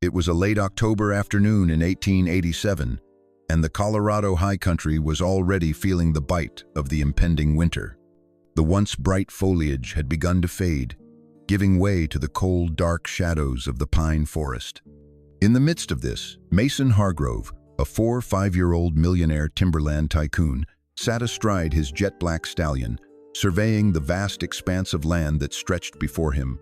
It was a late October afternoon in 1887, and the Colorado high country was already feeling the bite of the impending winter. The once bright foliage had begun to fade, giving way to the cold, dark shadows of the pine forest. In the midst of this, Mason Hargrove, a 5-year-old millionaire timberland tycoon, sat astride his jet-black stallion, surveying the vast expanse of land that stretched before him.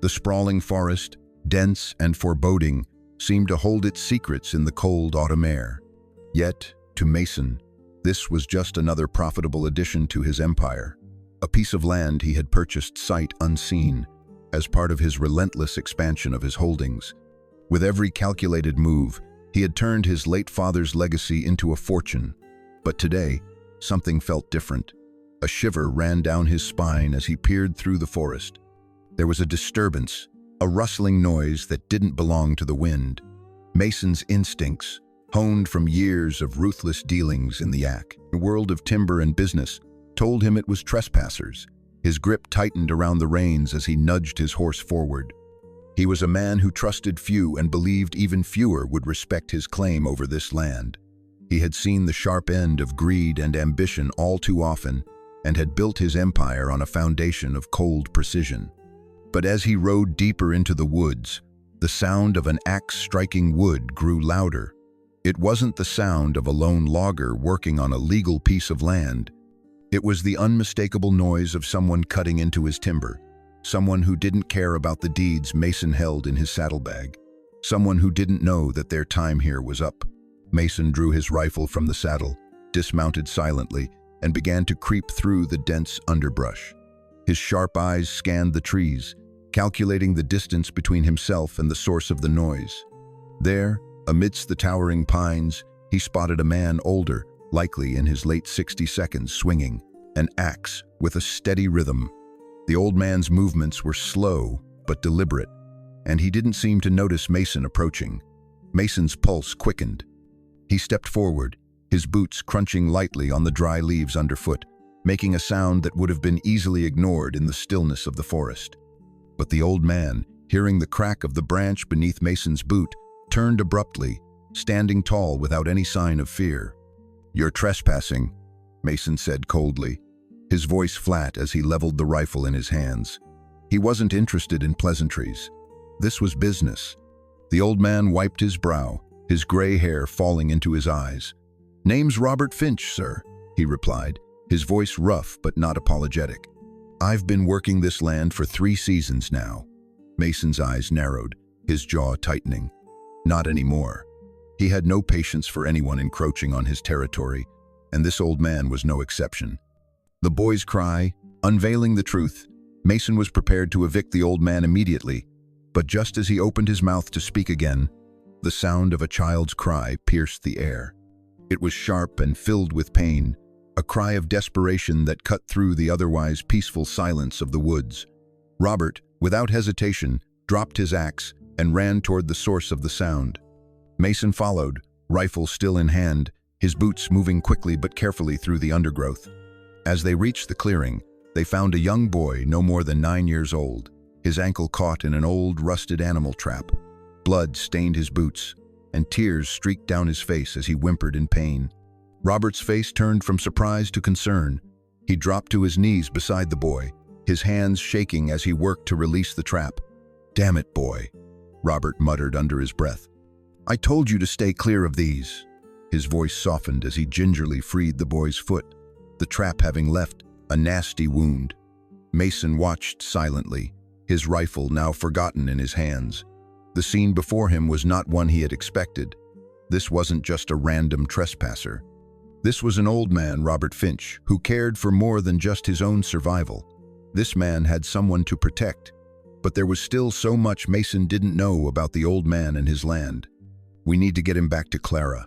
The sprawling forest, dense and foreboding, seemed to hold its secrets in the cold autumn air. Yet, to Mason, this was just another profitable addition to his empire, a piece of land he had purchased sight unseen, as part of his relentless expansion of his holdings. With every calculated move, he had turned his late father's legacy into a fortune. But today, something felt different. A shiver ran down his spine as he peered through the forest. There was a disturbance, a rustling noise that didn't belong to the wind. Mason's instincts, honed from years of ruthless dealings in the world of timber and business, told him it was trespassers. His grip tightened around the reins as he nudged his horse forward. He was a man who trusted few and believed even fewer would respect his claim over this land. He had seen the sharp end of greed and ambition all too often, and had built his empire on a foundation of cold precision. But as he rode deeper into the woods, the sound of an axe striking wood grew louder. It wasn't the sound of a lone logger working on a legal piece of land. It was the unmistakable noise of someone cutting into his timber, someone who didn't care about the deeds Mason held in his saddlebag, someone who didn't know that their time here was up. Mason drew his rifle from the saddle, dismounted silently, and began to creep through the dense underbrush. His sharp eyes scanned the trees, calculating the distance between himself and the source of the noise. There, amidst the towering pines, he spotted a man older, likely in his late 60s, swinging an axe with a steady rhythm. The old man's movements were slow but deliberate, and he didn't seem to notice Mason approaching. Mason's pulse quickened. He stepped forward, his boots crunching lightly on the dry leaves underfoot, making a sound that would have been easily ignored in the stillness of the forest. But the old man, hearing the crack of the branch beneath Mason's boot, turned abruptly, standing tall without any sign of fear. "You're trespassing," Mason said coldly, his voice flat as he leveled the rifle in his hands. He wasn't interested in pleasantries. This was business. The old man wiped his brow, his gray hair falling into his eyes. "Name's Robert Finch, sir," he replied, his voice rough but not apologetic. "I've been working this land for 3 seasons now." Mason's eyes narrowed, his jaw tightening. Not anymore. He had no patience for anyone encroaching on his territory, and this old man was no exception. The boy's cry, unveiling the truth, Mason was prepared to evict the old man immediately, but just as he opened his mouth to speak again, the sound of a child's cry pierced the air. It was sharp and filled with pain, a cry of desperation that cut through the otherwise peaceful silence of the woods. Robert, without hesitation, dropped his axe and ran toward the source of the sound. Mason followed, rifle still in hand, his boots moving quickly but carefully through the undergrowth. As they reached the clearing, they found a young boy no more than 9 years old, his ankle caught in an old, rusted animal trap. Blood stained his boots, and tears streaked down his face as he whimpered in pain. Robert's face turned from surprise to concern. He dropped to his knees beside the boy, his hands shaking as he worked to release the trap. "Damn it, boy," Robert muttered under his breath. "I told you to stay clear of these." His voice softened as he gingerly freed the boy's foot, the trap having left a nasty wound. Mason watched silently, his rifle now forgotten in his hands. The scene before him was not one he had expected. This wasn't just a random trespasser. This was an old man, Robert Finch, who cared for more than just his own survival. This man had someone to protect, but there was still so much Mason didn't know about the old man and his land. "We need to get him back to Clara,"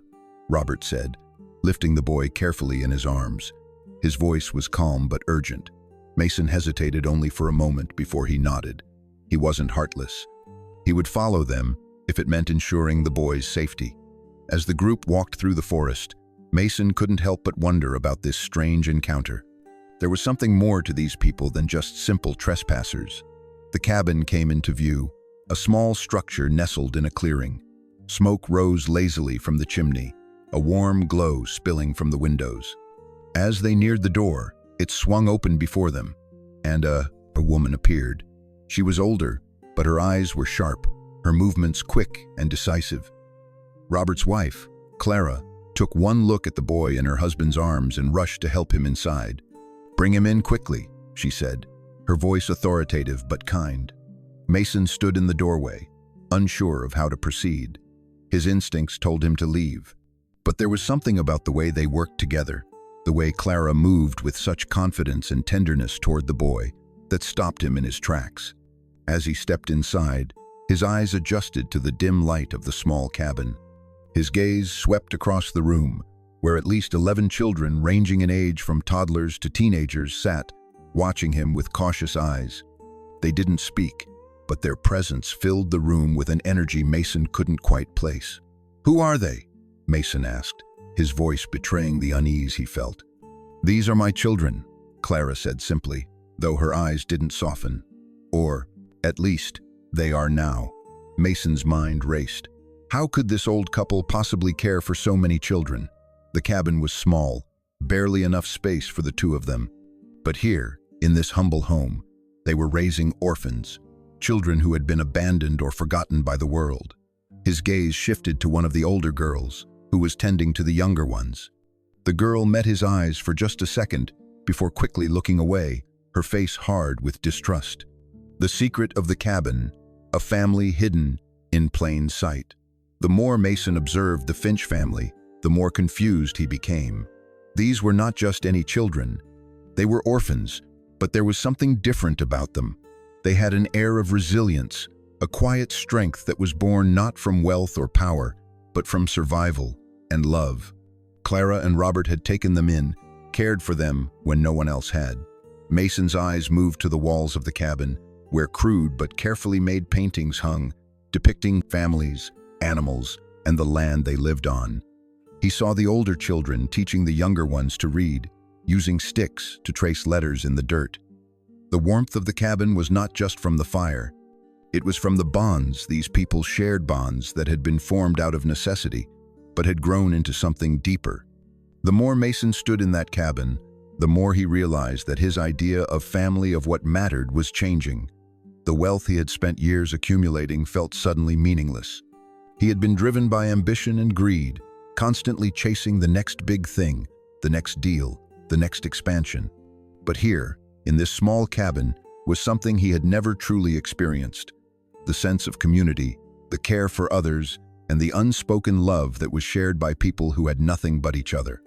Robert said, lifting the boy carefully in his arms. His voice was calm but urgent. Mason hesitated only for a moment before he nodded. He wasn't heartless. He would follow them if it meant ensuring the boy's safety. As the group walked through the forest, Mason couldn't help but wonder about this strange encounter. There was something more to these people than just simple trespassers. The cabin came into view, A small structure nestled in a clearing. Smoke rose lazily from the chimney, a warm glow spilling from the windows. As they neared the door, it swung open before them, and a woman appeared. She was older, but her eyes were sharp, her movements quick and decisive. Robert's wife, Clara, took one look at the boy in her husband's arms and rushed to help him inside. "Bring him in quickly," she said, her voice authoritative but kind. Mason stood in the doorway, unsure of how to proceed. His instincts told him to leave. But there was something about the way they worked together, the way Clara moved with such confidence and tenderness toward the boy, that stopped him in his tracks. As he stepped inside, his eyes adjusted to the dim light of the small cabin. His gaze swept across the room, where at least 11 children ranging in age from toddlers to teenagers sat, watching him with cautious eyes. They didn't speak, but their presence filled the room with an energy Mason couldn't quite place. "Who are they?" Mason asked, his voice betraying the unease he felt. "These are my children," Clara said simply, though her eyes didn't soften. Or, at least, they are now. Mason's mind raced. How could this old couple possibly care for so many children? The cabin was small, barely enough space for the two of them. But here, in this humble home, they were raising orphans, children who had been abandoned or forgotten by the world. His gaze shifted to one of the older girls, who was tending to the younger ones. The girl met his eyes for just a second before quickly looking away, her face hard with distrust. The secret of the cabin, a family hidden in plain sight. The more Mason observed the Finch family, the more confused he became. These were not just any children. They were orphans, but there was something different about them. They had an air of resilience, a quiet strength that was born not from wealth or power, but from survival and love. Clara and Robert had taken them in, cared for them when no one else had. Mason's eyes moved to the walls of the cabin, where crude but carefully made paintings hung, depicting families, animals, and the land they lived on. He saw the older children teaching the younger ones to read, using sticks to trace letters in the dirt. The warmth of the cabin was not just from the fire. It was from the bonds these people shared, bonds that had been formed out of necessity, but had grown into something deeper. The more Mason stood in that cabin, the more he realized that his idea of family, of what mattered, was changing. The wealth he had spent years accumulating felt suddenly meaningless. He had been driven by ambition and greed, constantly chasing the next big thing, the next deal, the next expansion. But here, in this small cabin, was something he had never truly experienced. The sense of community, the care for others, and the unspoken love that was shared by people who had nothing but each other.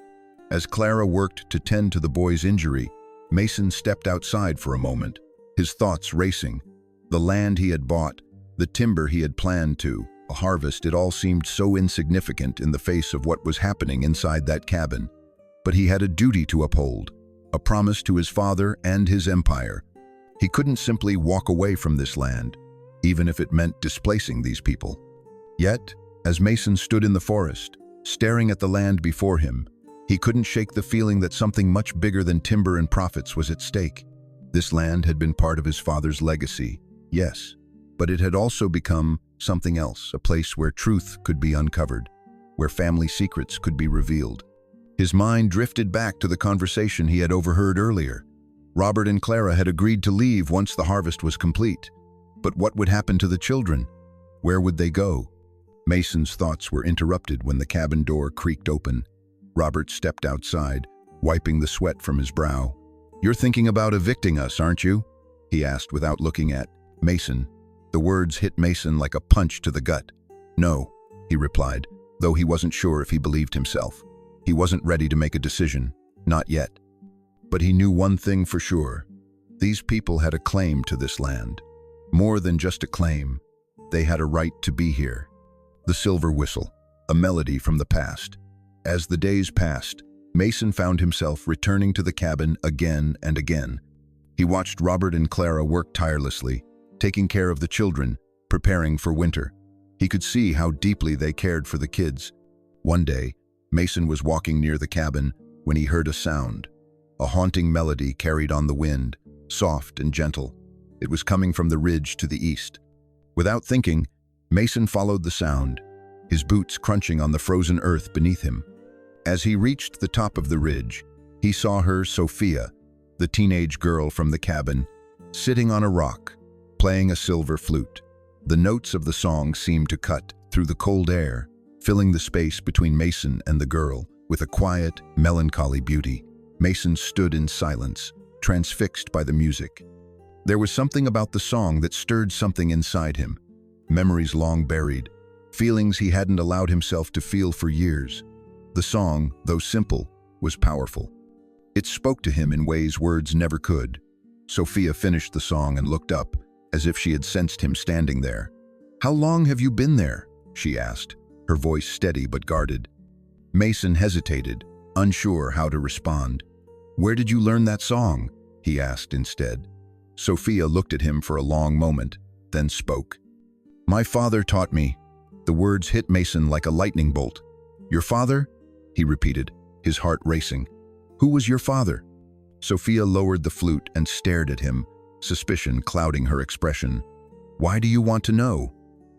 As Clara worked to tend to the boy's injury, Mason stepped outside for a moment, his thoughts racing. The land he had bought, the timber he had planned to, a harvest, it all seemed so insignificant in the face of what was happening inside that cabin. But he had a duty to uphold, a promise to his father and his empire. He couldn't simply walk away from this land, even if it meant displacing these people. Yet, as Mason stood in the forest, staring at the land before him, he couldn't shake the feeling that something much bigger than timber and profits was at stake. This land had been part of his father's legacy, yes, but it had also become something else, a place where truth could be uncovered, where family secrets could be revealed. His mind drifted back to the conversation he had overheard earlier. Robert and Clara had agreed to leave once the harvest was complete. But what would happen to the children? Where would they go? Mason's thoughts were interrupted when the cabin door creaked open. Robert stepped outside, wiping the sweat from his brow. "You're thinking about evicting us, aren't you?" he asked without looking at Mason. The words hit Mason like a punch to the gut. "No," he replied, though he wasn't sure if he believed himself. He wasn't ready to make a decision, not yet. But he knew one thing for sure. These people had a claim to this land. More than just a claim, they had a right to be here. The silver whistle, a melody from the past. As the days passed, Mason found himself returning to the cabin again and again. He watched Robert and Clara work tirelessly, taking care of the children, preparing for winter. He could see how deeply they cared for the kids. One day, Mason was walking near the cabin when he heard a sound. A haunting melody carried on the wind, soft and gentle. It was coming from the ridge to the east. Without thinking, Mason followed the sound, his boots crunching on the frozen earth beneath him. As he reached the top of the ridge, he saw her, Sophia, the teenage girl from the cabin, sitting on a rock, playing a silver flute. The notes of the song seemed to cut through the cold air, filling the space between Mason and the girl with a quiet, melancholy beauty. Mason stood in silence, transfixed by the music. There was something about the song that stirred something inside him, memories long buried, feelings he hadn't allowed himself to feel for years. The song, though simple, was powerful. It spoke to him in ways words never could. Sophia finished the song and looked up, as if she had sensed him standing there. "How long have you been there?" she asked, her voice steady but guarded. Mason hesitated, unsure how to respond. "Where did you learn that song?" he asked instead. Sophia looked at him for a long moment, then spoke. "My father taught me." The words hit Mason like a lightning bolt. "Your father?" he repeated, his heart racing. "Who was your father?" Sophia lowered the flute and stared at him, suspicion clouding her expression. "Why do you want to know?"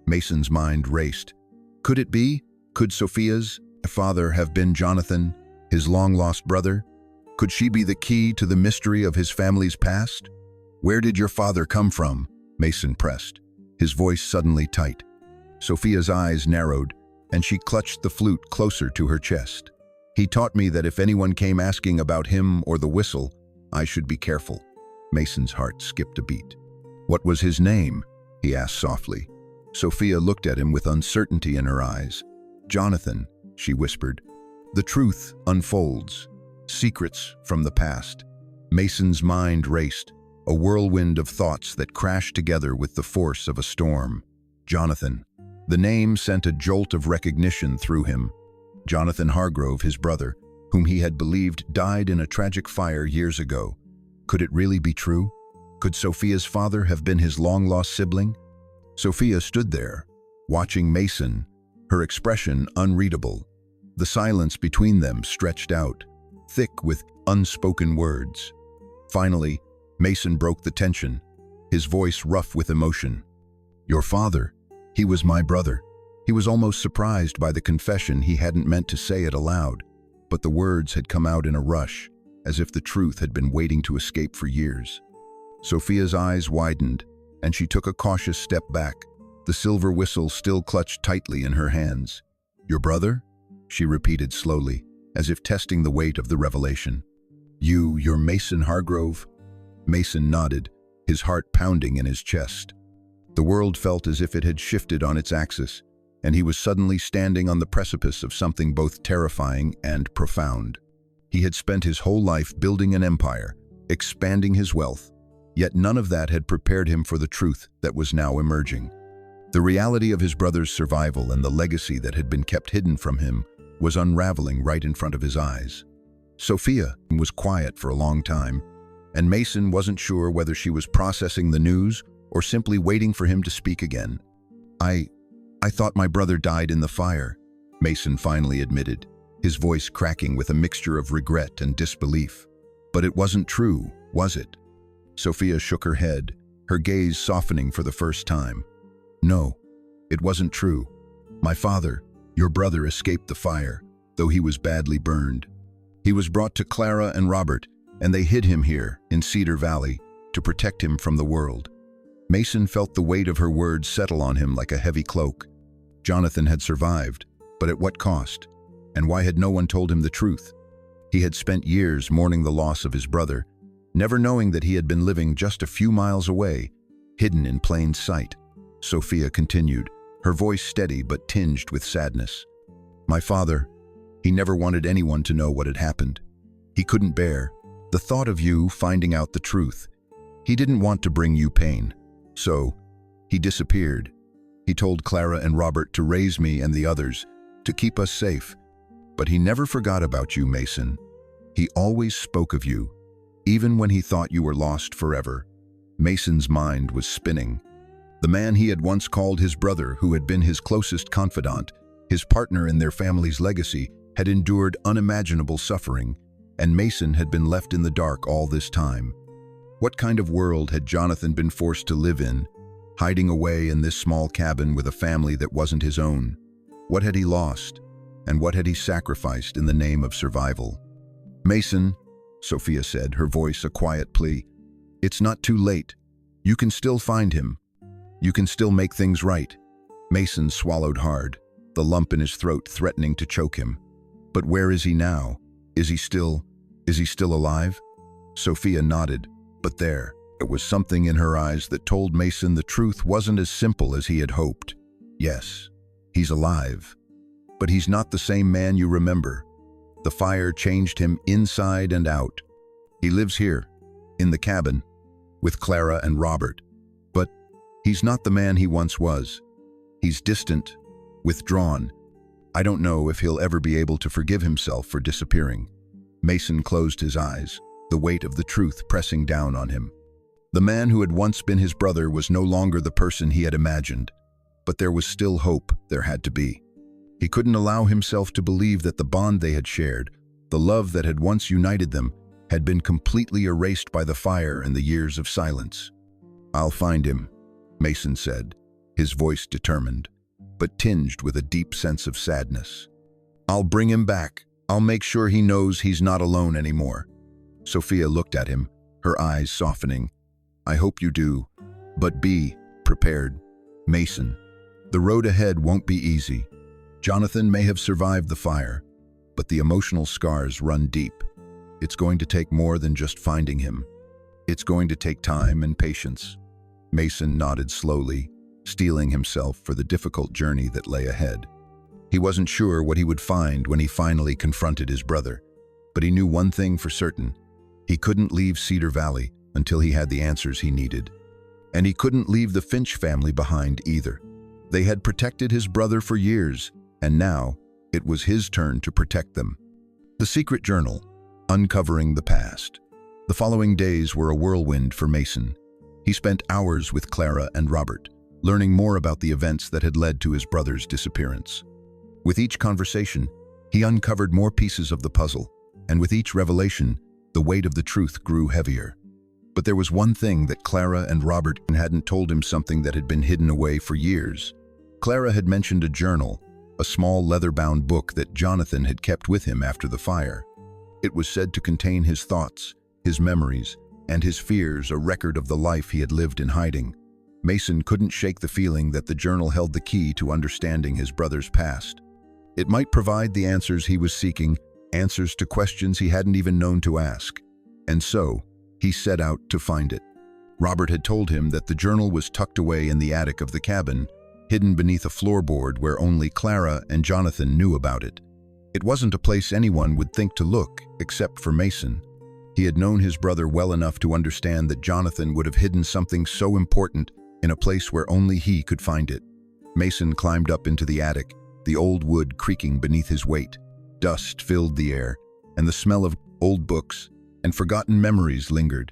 Mason's mind raced. Could it be? Could Sophia's father have been Jonathan, his long-lost brother? Could she be the key to the mystery of his family's past? "Where did your father come from?" Mason pressed, his voice suddenly tight. Sophia's eyes narrowed, and she clutched the flute closer to her chest. "He taught me that if anyone came asking about him or the whistle, I should be careful." Mason's heart skipped a beat. "What was his name?" he asked softly. Sophia looked at him with uncertainty in her eyes. "Jonathan," she whispered. "The truth unfolds. Secrets from the past." Mason's mind raced, a whirlwind of thoughts that crashed together with the force of a storm. Jonathan. The name sent a jolt of recognition through him. Jonathan Hargrove, his brother, whom he had believed died in a tragic fire years ago. Could it really be true? Could Sophia's father have been his long-lost sibling? Sophia stood there, watching Mason, her expression unreadable. The silence between them stretched out, thick with unspoken words. Finally, Mason broke the tension, his voice rough with emotion. "Your father, he was my brother." He was almost surprised by the confession. He hadn't meant to say it aloud, but the words had come out in a rush, as if the truth had been waiting to escape for years. Sophia's eyes widened, and she took a cautious step back, the silver whistle still clutched tightly in her hands. "Your brother?" she repeated slowly, as if testing the weight of the revelation. You're Mason Hargrove?" Mason nodded, his heart pounding in his chest. The world felt as if it had shifted on its axis, and he was suddenly standing on the precipice of something both terrifying and profound. He had spent his whole life building an empire, expanding his wealth, yet none of that had prepared him for the truth that was now emerging. The reality of his brother's survival and the legacy that had been kept hidden from him was unraveling right in front of his eyes. Sophia was quiet for a long time, and Mason wasn't sure whether she was processing the news or simply waiting for him to speak again. I thought my brother died in the fire," Mason finally admitted, his voice cracking with a mixture of regret and disbelief. "But it wasn't true, was it?" Sophia shook her head, her gaze softening for the first time. "No, it wasn't true. My father, your brother, escaped the fire, though he was badly burned. He was brought to Clara and Robert, and they hid him here in Cedar Valley to protect him from the world." Mason felt the weight of her words settle on him like a heavy cloak. Jonathan had survived, but at what cost? And why had no one told him the truth? He had spent years mourning the loss of his brother, never knowing that he had been living just a few miles away, hidden in plain sight. Sophia continued, her voice steady but tinged with sadness. "My father, he never wanted anyone to know what had happened. He couldn't bear the thought of you finding out the truth. He didn't want to bring you pain. So, he disappeared. He told Clara and Robert to raise me and the others, to keep us safe. But he never forgot about you, Mason. He always spoke of you, even when he thought you were lost forever." Mason's mind was spinning. The man he had once called his brother, who had been his closest confidant, his partner in their family's legacy, had endured unimaginable suffering, and Mason had been left in the dark all this time. What kind of world had Jonathan been forced to live in? hiding away in this small cabin with a family that wasn't his own. What had he lost? And what had he sacrificed in the name of survival? "Mason," Sophia said, her voice a quiet plea, "it's not too late. You can still find him. You can still make things right." Mason swallowed hard, the lump in his throat threatening to choke him. "But where is he now? Is he still alive?" Sophia nodded, but there was something in her eyes that told Mason the truth wasn't as simple as he had hoped. Yes, he's alive. But he's not the same man you remember. The fire changed him inside and out. He lives here, in the cabin, with Clara and Robert. But he's not the man he once was. He's distant, withdrawn. I don't know if he'll ever be able to forgive himself for disappearing. Mason closed his eyes, the weight of the truth pressing down on him. The man who had once been his brother was no longer the person he had imagined, but there was still hope. There had to be. He couldn't allow himself to believe that the bond they had shared, the love that had once united them, had been completely erased by the fire and the years of silence. "I'll find him," Mason said, his voice determined, but tinged with a deep sense of sadness. "I'll bring him back. I'll make sure he knows he's not alone anymore." Sophia looked at him, her eyes softening. "I hope you do, but be prepared, Mason. The road ahead won't be easy. Jonathan may have survived the fire, but the emotional scars run deep. It's going to take more than just finding him. It's going to take time and patience." Mason nodded slowly, steeling himself for the difficult journey that lay ahead. He wasn't sure what he would find when he finally confronted his brother, but he knew one thing for certain. He couldn't leave Cedar Valley until he had the answers he needed. And he couldn't leave the Finch family behind either. They had protected his brother for years, and now it was his turn to protect them. The Secret Journal, uncovering the past. The following days were a whirlwind for Mason. He spent hours with Clara and Robert, learning more about the events that had led to his brother's disappearance. With each conversation, he uncovered more pieces of the puzzle, and with each revelation, the weight of the truth grew heavier. But there was one thing that Clara and Robert hadn't told him, something that had been hidden away for years. Clara had mentioned a journal, a small leather-bound book that Jonathan had kept with him after the fire. It was said to contain his thoughts, his memories, and his fears, a record of the life he had lived in hiding. Mason couldn't shake the feeling that the journal held the key to understanding his brother's past. It might provide the answers he was seeking, answers to questions he hadn't even known to ask. And so, he set out to find it. Robert had told him that the journal was tucked away in the attic of the cabin, hidden beneath a floorboard where only Clara and Jonathan knew about it. It wasn't a place anyone would think to look, except for Mason. He had known his brother well enough to understand that Jonathan would have hidden something so important in a place where only he could find it. Mason climbed up into the attic, the old wood creaking beneath his weight. Dust filled the air, and the smell of old books and forgotten memories lingered.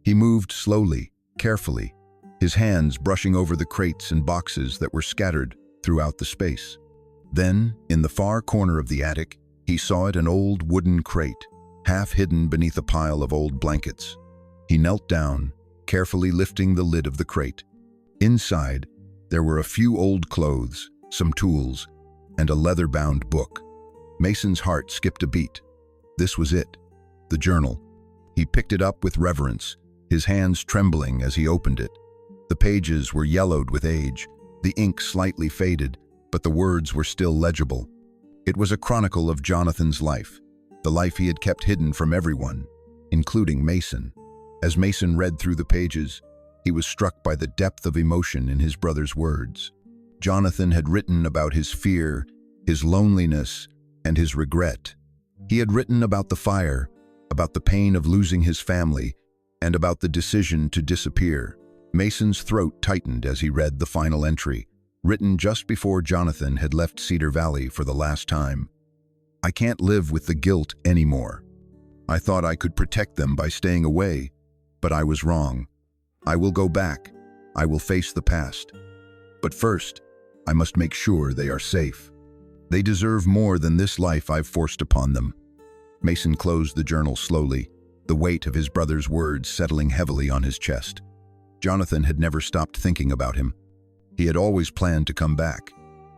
He moved slowly, carefully, his hands brushing over the crates and boxes that were scattered throughout the space. Then, in the far corner of the attic, he saw an old wooden crate, half hidden beneath a pile of old blankets. He knelt down, carefully lifting the lid of the crate. Inside, there were a few old clothes, some tools, and a leather-bound book. Mason's heart skipped a beat. This was it, the journal. He picked it up with reverence, his hands trembling as he opened it. The pages were yellowed with age, the ink slightly faded, but the words were still legible. It was a chronicle of Jonathan's life, the life he had kept hidden from everyone, including Mason. As Mason read through the pages, he was struck by the depth of emotion in his brother's words. Jonathan had written about his fear, his loneliness, and his regret. He had written about the fire, about the pain of losing his family, and about the decision to disappear. Mason's throat tightened as he read the final entry, written just before Jonathan had left Cedar Valley for the last time. "I can't live with the guilt anymore. I thought I could protect them by staying away, but I was wrong. I will go back. I will face the past. But first, I must make sure they are safe. They deserve more than this life I've forced upon them." Mason closed the journal slowly, the weight of his brother's words settling heavily on his chest. Jonathan had never stopped thinking about him. He had always planned to come back,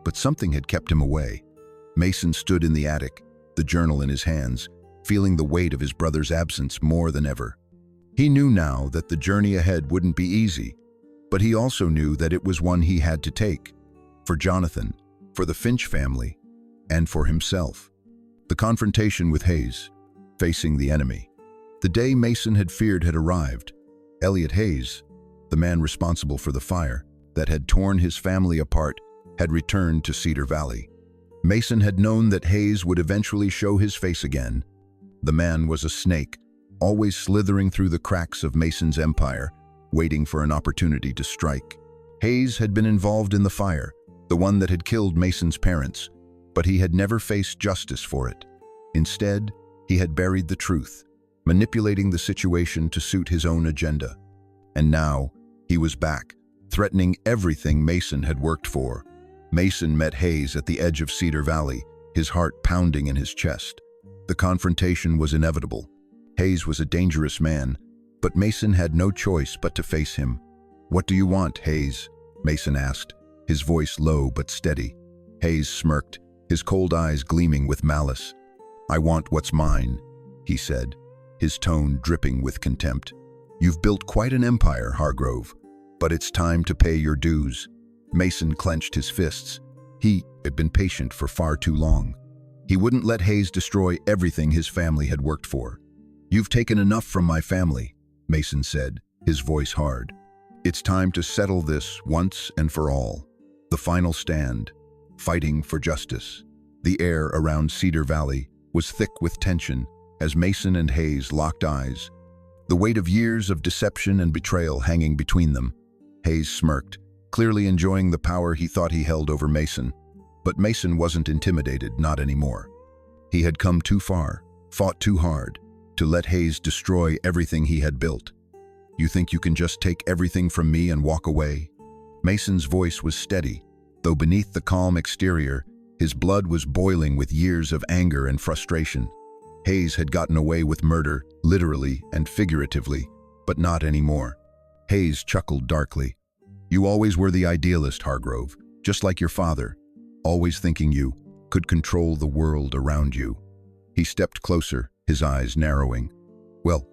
but something had kept him away. Mason stood in the attic, the journal in his hands, feeling the weight of his brother's absence more than ever. He knew now that the journey ahead wouldn't be easy, but he also knew that it was one he had to take. For Jonathan, for the Finch family, and for himself. The confrontation with Hayes, facing the enemy. The day Mason had feared had arrived. Elliot Hayes, the man responsible for the fire that had torn his family apart, had returned to Cedar Valley. Mason had known that Hayes would eventually show his face again. The man was a snake, always slithering through the cracks of Mason's empire, waiting for an opportunity to strike. Hayes had been involved in the fire, the one that had killed Mason's parents, but he had never faced justice for it. Instead, he had buried the truth, manipulating the situation to suit his own agenda. And now, he was back, threatening everything Mason had worked for. Mason met Hayes at the edge of Cedar Valley, his heart pounding in his chest. The confrontation was inevitable. Hayes was a dangerous man, but Mason had no choice but to face him. "What do you want, Hayes?" Mason asked, his voice low but steady. Hayes smirked, his cold eyes gleaming with malice. "I want what's mine," he said, his tone dripping with contempt. "You've built quite an empire, Hargrove, but it's time to pay your dues." Mason clenched his fists. He had been patient for far too long. He wouldn't let Hayes destroy everything his family had worked for. "You've taken enough from my family," Mason said, his voice hard. "It's time to settle this once and for all." The final stand, fighting for justice. The air around Cedar Valley was thick with tension as Mason and Hayes locked eyes, the weight of years of deception and betrayal hanging between them. Hayes smirked, clearly enjoying the power he thought he held over Mason. But Mason wasn't intimidated, not anymore. He had come too far, fought too hard, to let Hayes destroy everything he had built. "You think you can just take everything from me and walk away?" Mason's voice was steady, though beneath the calm exterior, his blood was boiling with years of anger and frustration. Hayes had gotten away with murder, literally and figuratively, but not anymore. Hayes chuckled darkly. "You always were the idealist, Hargrove, just like your father, always thinking you could control the world around you." He stepped closer, his eyes narrowing. "Well,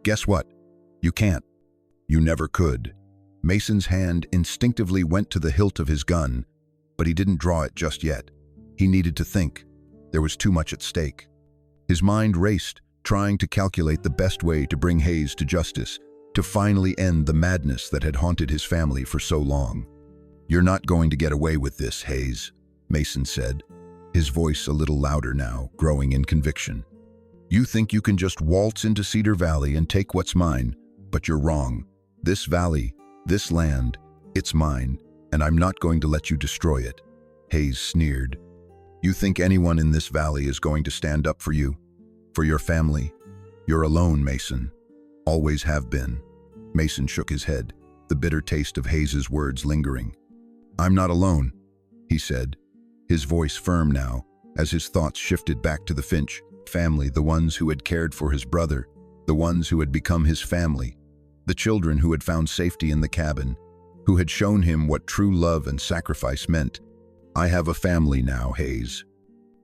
guess what? You can't. You never could." Mason's hand instinctively went to the hilt of his gun, but he didn't draw it just yet. He needed to think. There was too much at stake. His mind raced, trying to calculate the best way to bring Hayes to justice, to finally end the madness that had haunted his family for so long. "You're not going to get away with this, Hayes," Mason said, his voice a little louder now, growing in conviction. "You think you can just waltz into Cedar Valley and take what's mine, but you're wrong. This valley, this land, it's mine, and I'm not going to let you destroy it." Hayes sneered. "You think anyone in this valley is going to stand up for you? For your family? You're alone, Mason. Always have been." Mason shook his head, the bitter taste of Hayes's words lingering. "I'm not alone," he said, his voice firm now, as his thoughts shifted back to the Finch family, the ones who had cared for his brother, the ones who had become his family, the children who had found safety in the cabin, who had shown him what true love and sacrifice meant. "I have a family now, Hayes,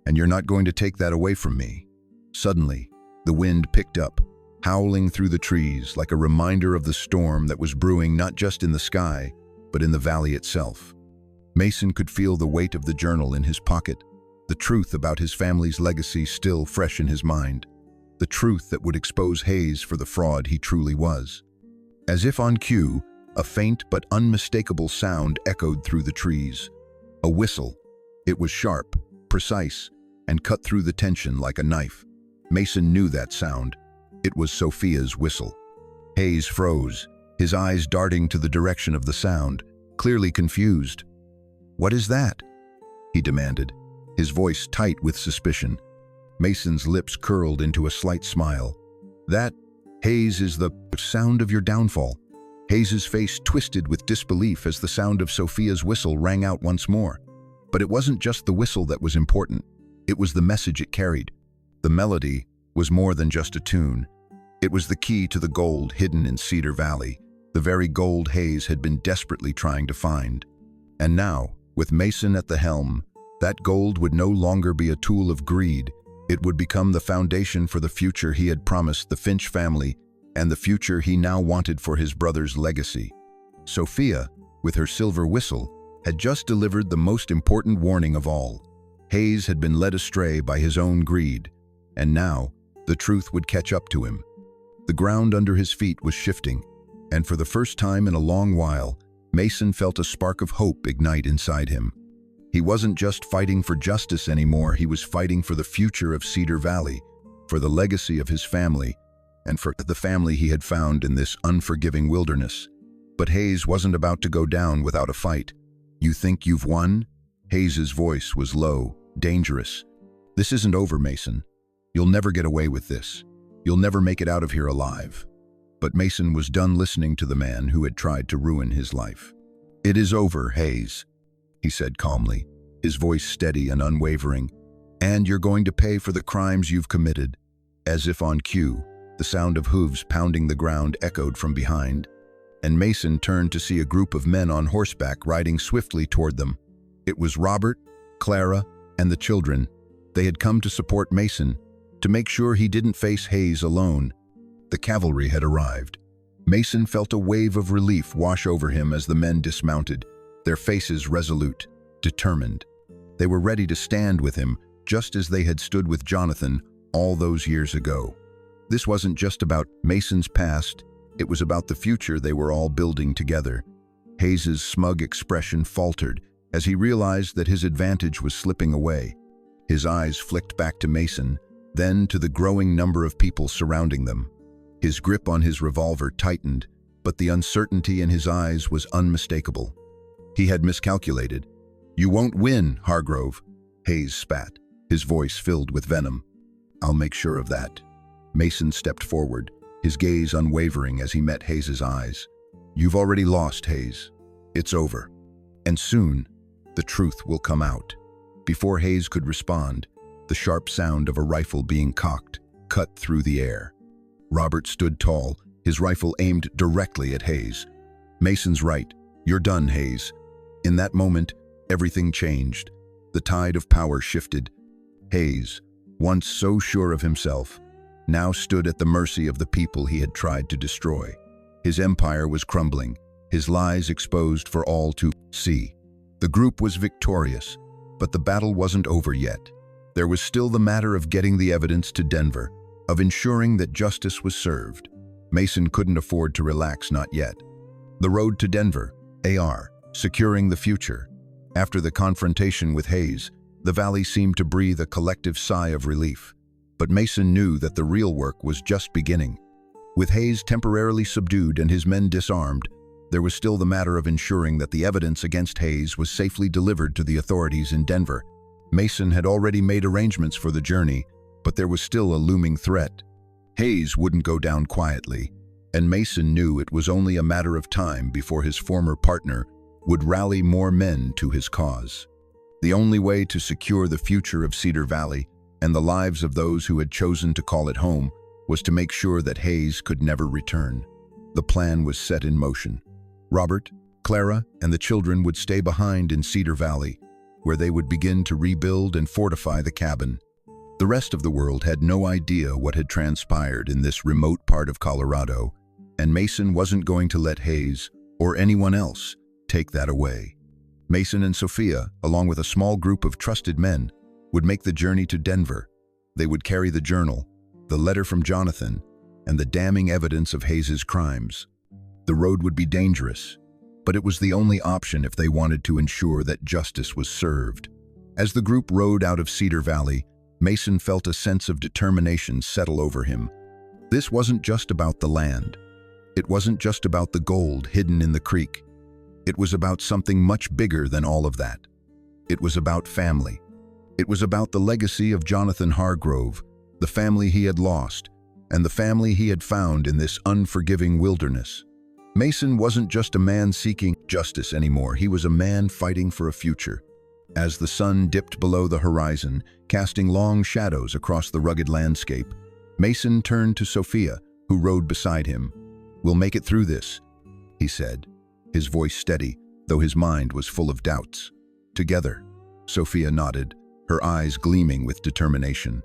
and you're not going to take that away from me." Suddenly, the wind picked up, howling through the trees like a reminder of the storm that was brewing not just in the sky, but in the valley itself. Mason could feel the weight of the journal in his pocket, the truth about his family's legacy still fresh in his mind, the truth that would expose Hayes for the fraud he truly was. As if on cue, a faint but unmistakable sound echoed through the trees. A whistle. It was sharp, precise, and cut through the tension like a knife. Mason knew that sound. It was Sophia's whistle. Hayes froze, his eyes darting to the direction of the sound, clearly confused. "What is that?" he demanded, his voice tight with suspicion. Mason's lips curled into a slight smile. "That, Hayes, is the sound of your downfall." Hayes's face twisted with disbelief as the sound of Sophia's whistle rang out once more. But it wasn't just the whistle that was important. It was the message it carried. The melody was more than just a tune. It was the key to the gold hidden in Cedar Valley, the very gold Hayes had been desperately trying to find. And now, with Mason at the helm, that gold would no longer be a tool of greed. It would become the foundation for the future he had promised the Finch family and the future he now wanted for his brother's legacy. Sophia, with her silver whistle, had just delivered the most important warning of all. Hayes had been led astray by his own greed, and now the truth would catch up to him. The ground under his feet was shifting, and for the first time in a long while, Mason felt a spark of hope ignite inside him. He wasn't just fighting for justice anymore, he was fighting for the future of Cedar Valley, for the legacy of his family, and for the family he had found in this unforgiving wilderness. But Hayes wasn't about to go down without a fight. "You think you've won?" Hayes's voice was low, dangerous. "This isn't over, Mason. You'll never get away with this. You'll never make it out of here alive." But Mason was done listening to the man who had tried to ruin his life. "It is over, Hayes," he said calmly, his voice steady and unwavering. "And you're going to pay for the crimes you've committed." As if on cue, the sound of hooves pounding the ground echoed from behind, and Mason turned to see a group of men on horseback riding swiftly toward them. It was Robert, Clara, and the children. They had come to support Mason, to make sure he didn't face Hayes alone. The cavalry had arrived. Mason felt a wave of relief wash over him as the men dismounted, their faces resolute, determined. They were ready to stand with him, just as they had stood with Jonathan all those years ago. This wasn't just about Mason's past, it was about the future they were all building together. Hayes's smug expression faltered as he realized that his advantage was slipping away. His eyes flicked back to Mason, then to the growing number of people surrounding them. His grip on his revolver tightened, but the uncertainty in his eyes was unmistakable. He had miscalculated. "You won't win, Hargrove," Hayes spat, his voice filled with venom. "I'll make sure of that." Mason stepped forward, his gaze unwavering as he met Hayes's eyes. "You've already lost, Hayes. It's over. And soon, the truth will come out." Before Hayes could respond, the sharp sound of a rifle being cocked cut through the air. Robert stood tall, his rifle aimed directly at Hayes. "Mason's right. You're done, Hayes." In that moment, everything changed. The tide of power shifted. Hayes, once so sure of himself, now stood at the mercy of the people he had tried to destroy. His empire was crumbling, his lies exposed for all to see. The group was victorious, but the battle wasn't over yet. There was still the matter of getting the evidence to Denver, of ensuring that justice was served. Mason couldn't afford to relax, not yet. The road to Denver, securing the future. After the confrontation with Hayes, the valley seemed to breathe a collective sigh of relief. But Mason knew that the real work was just beginning. With Hayes temporarily subdued and his men disarmed, there was still the matter of ensuring that the evidence against Hayes was safely delivered to the authorities in Denver. Mason had already made arrangements for the journey, but there was still a looming threat. Hayes wouldn't go down quietly, and Mason knew it was only a matter of time before his former partner would rally more men to his cause. The only way to secure the future of Cedar Valley and the lives of those who had chosen to call it home was to make sure that Hayes could never return. The plan was set in motion. Robert, Clara, and the children would stay behind in Cedar Valley, where they would begin to rebuild and fortify the cabin. The rest of the world had no idea what had transpired in this remote part of Colorado, and Mason wasn't going to let Hayes, or anyone else, take that away. Mason and Sophia, along with a small group of trusted men, would make the journey to Denver. They would carry the journal, the letter from Jonathan, and the damning evidence of Hayes's crimes. The road would be dangerous, but it was the only option if they wanted to ensure that justice was served. As the group rode out of Cedar Valley, Mason felt a sense of determination settle over him. This wasn't just about the land. It wasn't just about the gold hidden in the creek. It was about something much bigger than all of that. It was about family. It was about the legacy of Jonathan Hargrove, the family he had lost, and the family he had found in this unforgiving wilderness. Mason wasn't just a man seeking justice anymore, he was a man fighting for a future. As the sun dipped below the horizon, casting long shadows across the rugged landscape, Mason turned to Sophia, who rode beside him. "We'll make it through this. he said, his voice steady, though his mind was full of doubts. Together, Sophia nodded, her eyes gleaming with determination.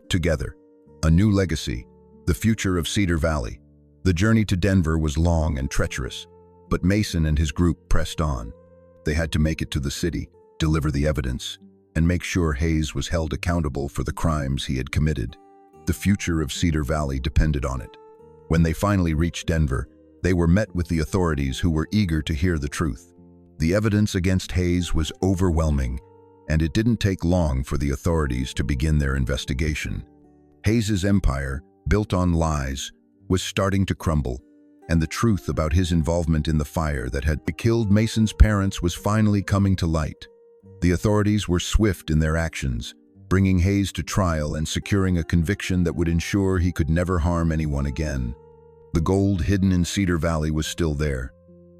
Together, a new legacy, the future of Cedar Valley. The journey to Denver was long and treacherous, but Mason and his group pressed on. They had to make it to the city, deliver the evidence, and make sure Hayes was held accountable for the crimes he had committed. The future of Cedar Valley depended on it. When they finally reached Denver, they were met with the authorities who were eager to hear the truth. The evidence against Hayes was overwhelming, and it didn't take long for the authorities to begin their investigation. Hayes's empire, built on lies, was starting to crumble, and the truth about his involvement in the fire that had killed Mason's parents was finally coming to light. The authorities were swift in their actions, bringing Hayes to trial and securing a conviction that would ensure he could never harm anyone again. The gold hidden in Cedar Valley was still there,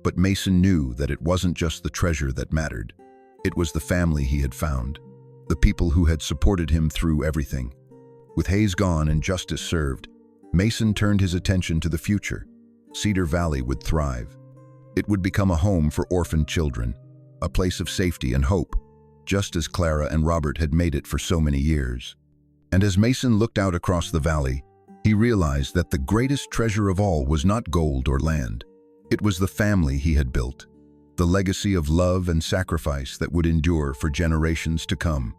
but Mason knew that it wasn't just the treasure that mattered. It was the family he had found, the people who had supported him through everything. With Hayes gone and justice served, Mason turned his attention to the future. Cedar Valley would thrive. It would become a home for orphaned children, a place of safety and hope, just as Clara and Robert had made it for so many years. And as Mason looked out across the valley, he realized that the greatest treasure of all was not gold or land. It was the family he had built, the legacy of love and sacrifice that would endure for generations to come.